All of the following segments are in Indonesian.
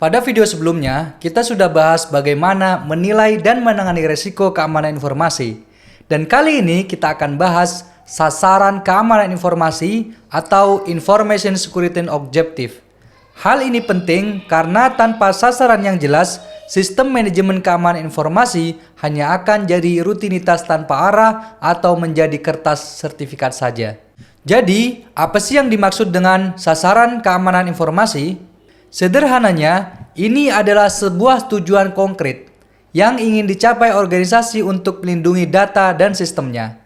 Pada video sebelumnya, kita sudah bahas bagaimana menilai dan menangani risiko keamanan informasi. Dan kali ini kita akan bahas sasaran keamanan informasi atau Information Security Objective. Hal ini penting karena tanpa sasaran yang jelas, sistem manajemen keamanan informasi hanya akan jadi rutinitas tanpa arah atau menjadi kertas sertifikat saja. Jadi, apa sih yang dimaksud dengan sasaran keamanan informasi? Sederhananya, ini adalah sebuah tujuan konkret yang ingin dicapai organisasi untuk melindungi data dan sistemnya.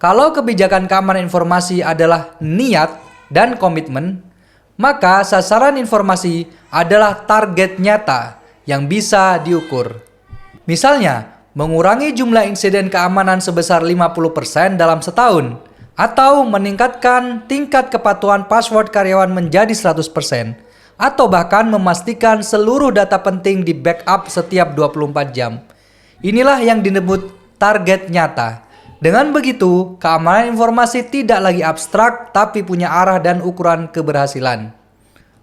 Kalau kebijakan keamanan informasi adalah niat dan komitmen, maka sasaran informasi adalah target nyata yang bisa diukur. Misalnya, mengurangi jumlah insiden keamanan sebesar 50% dalam setahun, atau meningkatkan tingkat kepatuhan password karyawan menjadi 100%, atau bahkan memastikan seluruh data penting di backup setiap 24 jam. Inilah yang disebut target nyata. Dengan begitu, keamanan informasi tidak lagi abstrak tapi punya arah dan ukuran keberhasilan.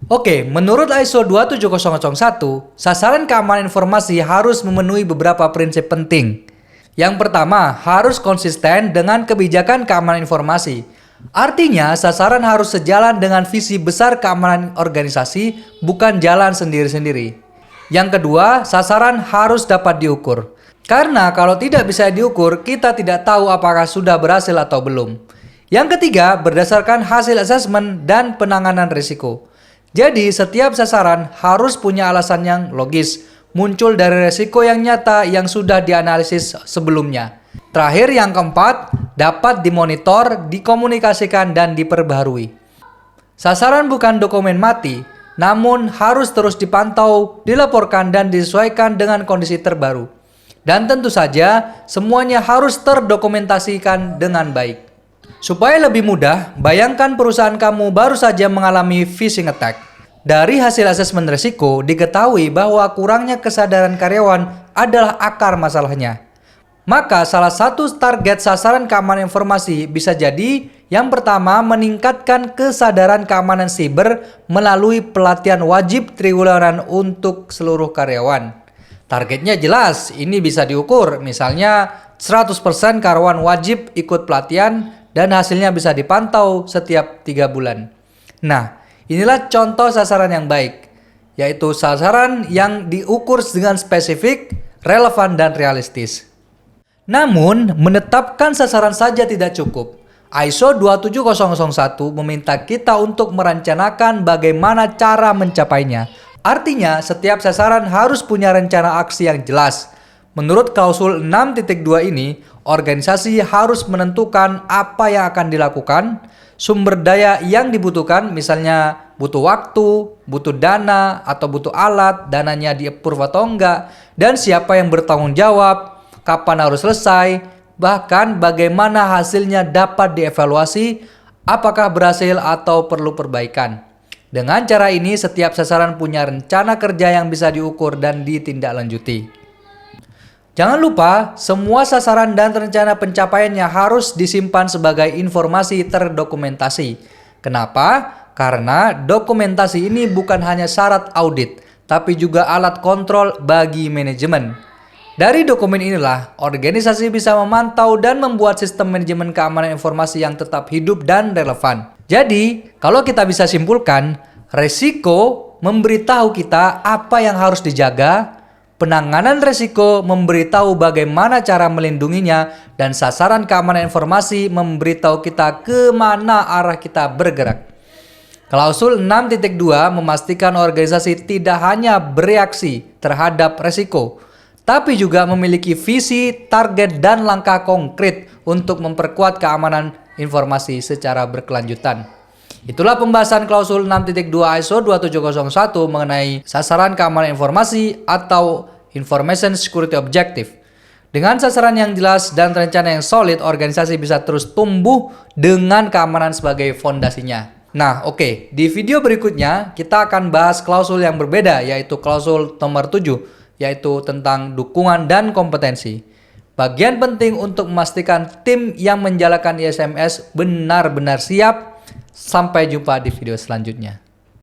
Oke, menurut ISO 27001, sasaran keamanan informasi harus memenuhi beberapa prinsip penting. Yang pertama, harus konsisten dengan kebijakan keamanan informasi. Artinya, sasaran harus sejalan dengan visi besar keamanan organisasi, bukan jalan sendiri-sendiri. Yang kedua, sasaran harus dapat diukur. Karena kalau tidak bisa diukur, kita tidak tahu apakah sudah berhasil atau belum. Yang ketiga, berdasarkan hasil asesmen dan penanganan risiko. Jadi, setiap sasaran harus punya alasan yang logis, muncul dari risiko yang nyata yang sudah dianalisis sebelumnya. Terakhir, yang keempat, dapat dimonitor, dikomunikasikan, dan diperbaharui. Sasaran bukan dokumen mati, namun harus terus dipantau, dilaporkan, dan disesuaikan dengan kondisi terbaru. Dan tentu saja, semuanya harus terdokumentasikan dengan baik. Supaya lebih mudah, bayangkan perusahaan kamu baru saja mengalami phishing attack. Dari hasil asesmen risiko, diketahui bahwa kurangnya kesadaran karyawan adalah akar masalahnya. Maka salah satu target sasaran keamanan informasi bisa jadi yang pertama, meningkatkan kesadaran keamanan siber melalui pelatihan wajib triwulan untuk seluruh karyawan. Targetnya jelas, ini bisa diukur, misalnya 100% karyawan wajib ikut pelatihan dan hasilnya bisa dipantau setiap 3 bulan. Nah, inilah contoh sasaran yang baik, yaitu sasaran yang diukur dengan spesifik, relevan, dan realistis. Namun, menetapkan sasaran saja tidak cukup. ISO 27001 meminta kita untuk merencanakan bagaimana cara mencapainya. Artinya, setiap sasaran harus punya rencana aksi yang jelas. Menurut klausul 6.2 ini, organisasi harus menentukan apa yang akan dilakukan, sumber daya yang dibutuhkan, misalnya butuh waktu, butuh dana, atau butuh alat, dananya di-approve atau enggak, dan siapa yang bertanggung jawab, kapan harus selesai, bahkan bagaimana hasilnya dapat dievaluasi, apakah berhasil atau perlu perbaikan. Dengan cara ini, setiap sasaran punya rencana kerja yang bisa diukur dan ditindaklanjuti. Jangan lupa, semua sasaran dan rencana pencapaiannya harus disimpan sebagai informasi terdokumentasi. Kenapa? Karena dokumentasi ini bukan hanya syarat audit, tapi juga alat kontrol bagi manajemen. Dari dokumen inilah, organisasi bisa memantau dan membuat sistem manajemen keamanan informasi yang tetap hidup dan relevan. Jadi, kalau kita bisa simpulkan, risiko memberitahu kita apa yang harus dijaga, penanganan risiko memberitahu bagaimana cara melindunginya, dan sasaran keamanan informasi memberitahu kita kemana arah kita bergerak. Klausul 6.2 memastikan organisasi tidak hanya bereaksi terhadap risiko, tapi juga memiliki visi, target, dan langkah konkret untuk memperkuat keamanan informasi secara berkelanjutan. Itulah pembahasan klausul 6.2 ISO 27001 mengenai sasaran keamanan informasi atau Information Security Objective. Dengan sasaran yang jelas dan rencana yang solid, organisasi bisa terus tumbuh dengan keamanan sebagai fondasinya. Nah, oke. Di video berikutnya, kita akan bahas klausul yang berbeda, yaitu klausul nomor 7. Yaitu tentang dukungan dan kompetensi. Bagian penting untuk memastikan tim yang menjalankan ISMS benar-benar siap. Sampai jumpa di video selanjutnya.